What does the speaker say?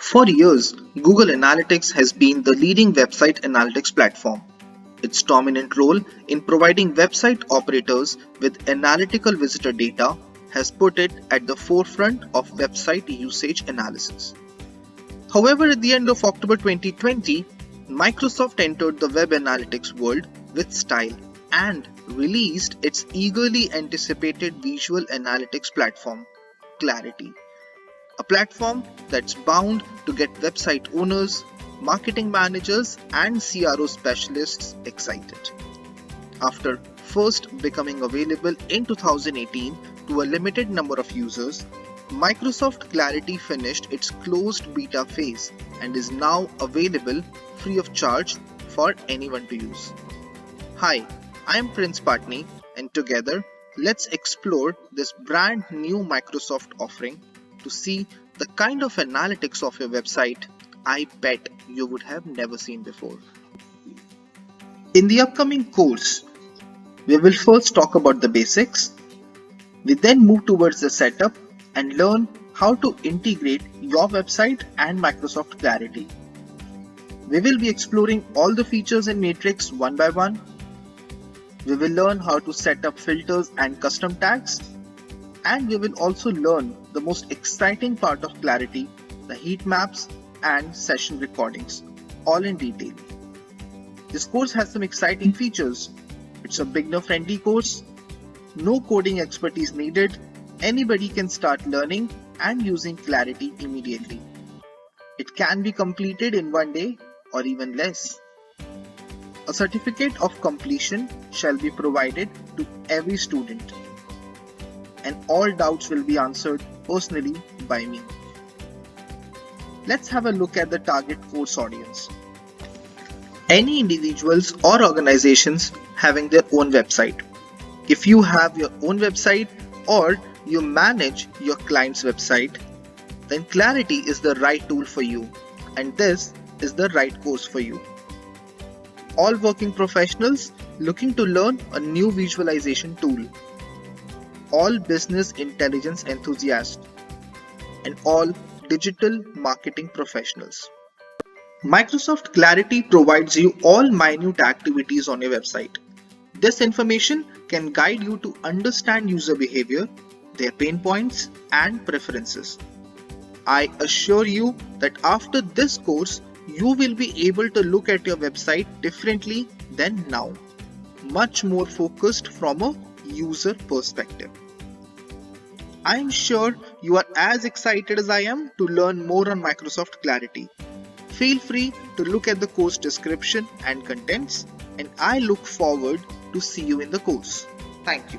For years, Google Analytics has been the leading website analytics platform. Its dominant role in providing website operators with analytical visitor data has put it at the forefront of website usage analysis. However, at the end of October 2020, Microsoft entered the web analytics world with style and released its eagerly anticipated visual analytics platform, Clarity. A platform that's bound to get website owners, marketing managers, and CRO specialists excited. After first becoming available in 2018 to a limited number of users, Microsoft Clarity finished its closed beta phase and is now available free of charge for anyone to use. Hi, I am Prince Patni, and together let's explore this brand new Microsoft offering to see the kind of analytics of your website I bet you would have never seen before. In the upcoming course, we will first talk about the basics. We then move towards the setup and learn how to integrate your website and Microsoft Clarity. We will be exploring all the features in Matrix one by one. We will learn how to set up filters and custom tags. And we will also learn the most exciting part of Clarity, the heat maps and session recordings, all in detail. This course has some exciting features. It's a beginner-friendly course, no coding expertise needed, anybody can start learning and using Clarity immediately. It can be completed in one day or even less. A certificate of completion shall be provided to every student, and all doubts will be answered personally by me. Let's have a look at the target course audience. Any individuals or organizations having their own website. If you have your own website or you manage your client's website, then Clarity is the right tool for you, and this is the right course for you. All working professionals looking to learn a new visualization tool, all business intelligence enthusiasts, and all digital marketing professionals. Microsoft Clarity provides you all minute activities on your website. This information can guide you to understand user behavior, their pain points, and preferences. I assure you that after this course, you will be able to look at your website differently than now, much more focused from a user perspective. I am sure you are as excited as I am to learn more on Microsoft Clarity. Feel free to look at the course description and contents, and I look forward to see you in the course. Thank you.